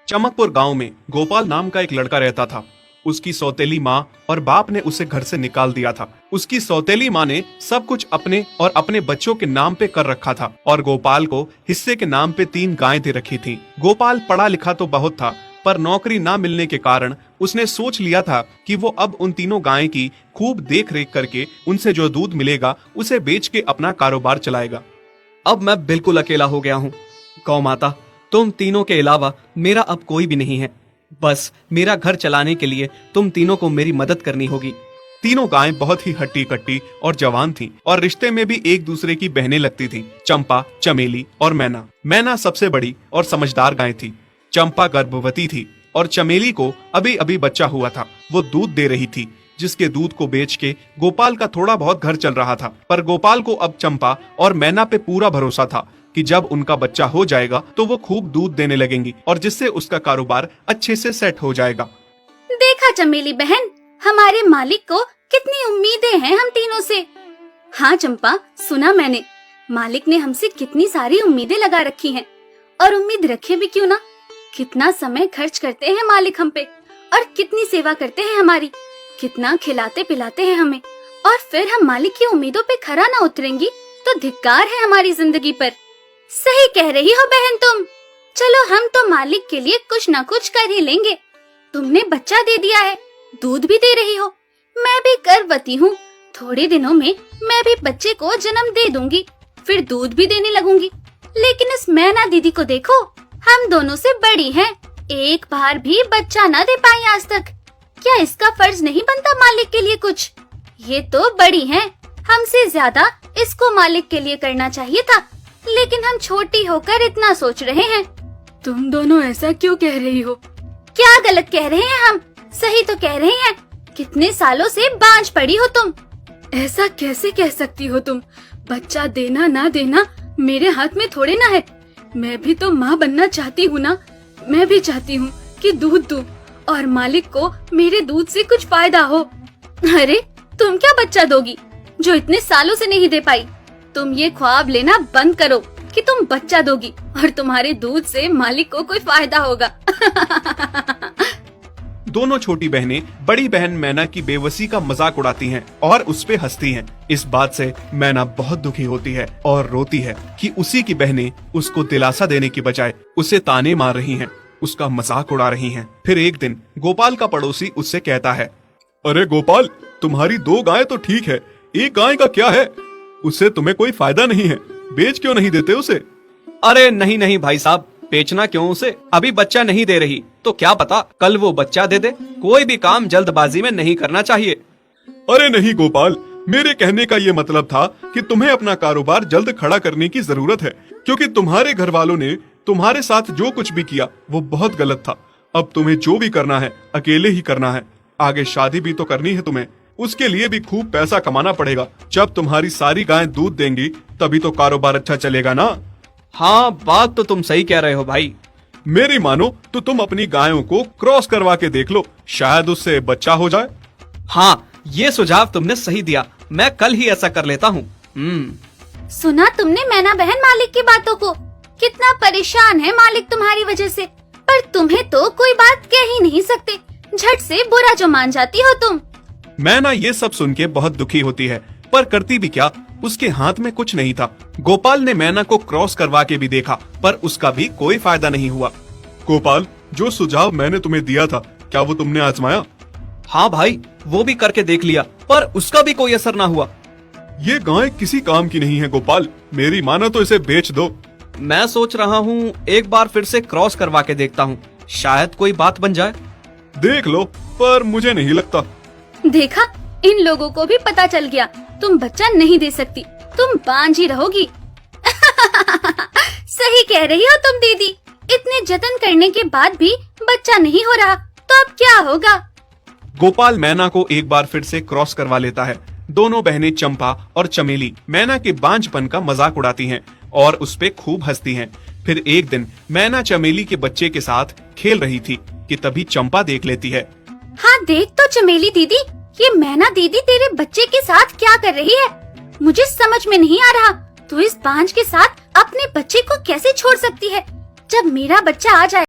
चमकपुर गांव में गोपाल नाम का एक लड़का रहता था। उसकी सौतेली माँ और बाप ने उसे घर से निकाल दिया था। उसकी सौतेली माँ ने सब कुछ अपने और अपने बच्चों के नाम पे कर रखा था और गोपाल को हिस्से के नाम पे 3 गायें दे रखी थी। गोपाल पढ़ा लिखा तो बहुत था, पर नौकरी ना मिलने के कारण उसने सोच लिया था कि वो अब उन तीनों गायें की खूब देख रेख करके उनसे जो दूध मिलेगा उसे बेच के अपना कारोबार चलाएगा। अब मैं बिल्कुल अकेला हो गया हूँ। गौ माता, तुम तीनों के अलावा मेरा अब कोई भी नहीं है। बस मेरा घर चलाने के लिए तुम तीनों को मेरी मदद करनी होगी। तीनों गायें बहुत ही हट्टी कट्टी और जवान थीं और रिश्ते में भी एक दूसरे की बहनें लगती थीं। चंपा, चमेली और मैना। मैना सबसे बड़ी और समझदार गाय थी। चंपा गर्भवती थी और चमेली को अभी अभी बच्चा हुआ था। वो दूध दे रही थी, जिसके दूध को बेच के गोपाल का थोड़ा बहुत घर चल रहा था। पर गोपाल को अब चंपा और मैना पे पूरा भरोसा था कि जब उनका बच्चा हो जाएगा तो वो खूब दूध देने लगेंगी और जिससे उसका कारोबार अच्छे से सेट हो जाएगा। देखा चमेली बहन, हमारे मालिक को कितनी उम्मीदें हैं हम तीनों से। हाँ चंपा, सुना मैंने, मालिक ने हमसे कितनी सारी उम्मीदें लगा रखी हैं। और उम्मीद रखे भी क्यों ना, कितना समय खर्च करते हैं मालिक हम पे और कितनी सेवा करते हैं हमारी, कितना खिलाते पिलाते हैं हमें। और फिर हम मालिक की उम्मीदों पे खरा ना उतरेंगी तो धिक्कार है हमारी जिंदगी पर। सही कह रही हो बहन तुम। चलो हम तो मालिक के लिए कुछ ना कुछ कर ही लेंगे। तुमने बच्चा दे दिया है, दूध भी दे रही हो, मैं भी गर्भवती हूँ। थोड़े दिनों में मैं भी बच्चे को जन्म दे दूंगी, फिर दूध भी देने लगूंगी। लेकिन इस मैना दीदी को देखो, हम दोनों से बड़ी हैं, एक बार भी बच्चा न दे पाई आज तक। क्या इसका फर्ज नहीं बनता मालिक के लिए कुछ? ये तो बड़ी हैं, हमसे ज्यादा इसको मालिक के लिए करना चाहिए था, लेकिन हम छोटी होकर इतना सोच रहे हैं। तुम दोनों ऐसा क्यों कह रही हो? क्या गलत कह रहे हैं हम? सही तो कह रहे हैं। कितने सालों से बांझ पड़ी हो तुम। ऐसा कैसे कह सकती हो तुम? बच्चा देना ना देना मेरे हाथ में थोड़े ना है। मैं भी तो माँ बनना चाहती हूँ ना। मैं भी चाहती हूँ कि दूध दूँ और मालिक को मेरे दूध से कुछ फायदा हो। अरे तुम क्या बच्चा दोगी जो इतने सालों से नहीं दे पाई? तुम ये ख्वाब लेना बंद करो कि तुम बच्चा दोगी और तुम्हारे दूध से मालिक को कोई फायदा होगा। दोनों छोटी बहनें बड़ी बहन मैना की बेबसी का मजाक उड़ाती हैं और उस पे हंसती हैं। इस बात से मैना बहुत दुखी होती है और रोती है कि उसी की बहनें उसको दिलासा देने की बजाय उसे ताने मार रही हैं, उसका मजाक उड़ा रही हैं। फिर एक दिन गोपाल का पड़ोसी उससे कहता है, अरे गोपाल, तुम्हारी 2 गायें तो ठीक है, एक गाय का क्या है? उससे तुम्हें कोई फायदा नहीं है, बेच क्यों नहीं देते उसे? अरे नहीं नहीं भाई साहब, बेचना क्यों उसे? अभी बच्चा नहीं दे रही तो क्या पता कल वो बच्चा दे दे। कोई भी काम जल्दबाजी में नहीं करना चाहिए। अरे नहीं गोपाल, मेरे कहने का ये मतलब था कि तुम्हें अपना कारोबार जल्द खड़ा करने की जरूरत है, क्योंकि तुम्हारे घर वालों ने तुम्हारे साथ जो कुछ भी किया वो बहुत गलत था। अब तुम्हें जो भी करना है अकेले ही करना है। आगे शादी भी तो करनी है तुम्हें, उसके लिए भी खूब पैसा कमाना पड़ेगा। जब तुम्हारी सारी गायें दूध देंगी तभी तो कारोबार अच्छा चलेगा ना। हाँ, बात तो तुम सही कह रहे हो भाई। मेरी मानो तो तुम अपनी गायों को क्रॉस करवा के देख लो, शायद उससे बच्चा हो जाए। हाँ, ये सुझाव तुमने सही दिया, मैं कल ही ऐसा कर लेता हूँ। सुना तुमने मैना बहन मालिक की बातों को? कितना परेशान है मालिक तुम्हारी वजह से, पर तुम्हें तो कोई बात कह ही नहीं सकते। झट से बुरा जो मान जाती हो तुम। मैना ये सब सुन के बहुत दुखी होती है, पर करती भी क्या, उसके हाथ में कुछ नहीं था। गोपाल ने मैना को क्रॉस करवा के भी देखा, पर उसका भी कोई फायदा नहीं हुआ। गोपाल, जो सुझाव मैंने तुम्हें दिया था, क्या वो तुमने आजमाया? हाँ भाई, वो भी करके देख लिया, पर उसका भी कोई असर ना हुआ। ये गाय किसी काम की नहीं है गोपाल, मेरी मानो तो इसे बेच दो। मैं सोच रहा हूँ एक बार फिर से क्रॉस करवा के देखता हूँ, शायद कोई बात बन जाए। देख लो, पर मुझे नहीं लगता। देखा, इन लोगों को भी पता चल गया, तुम बच्चा नहीं दे सकती, तुम बांझ ही रहोगी। सही कह रही हो तुम दीदी, इतने जतन करने के बाद भी बच्चा नहीं हो रहा तो अब क्या होगा? गोपाल मैना को एक बार फिर से क्रॉस करवा लेता है। दोनों बहनें चंपा और चमेली मैना के बांझपन का मजाक उड़ाती हैं और उस पे खूब हंसती हैं। फिर एक दिन मैना चमेली के बच्चे के साथ खेल रही थी कि तभी चंपा देख लेती है। हाँ देख तो चमेली दीदी, ये मैना दीदी तेरे बच्चे के साथ क्या कर रही है? मुझे समझ में नहीं आ रहा, तू इस बांझ के साथ अपने बच्चे को कैसे छोड़ सकती है? जब मेरा बच्चा आ जाए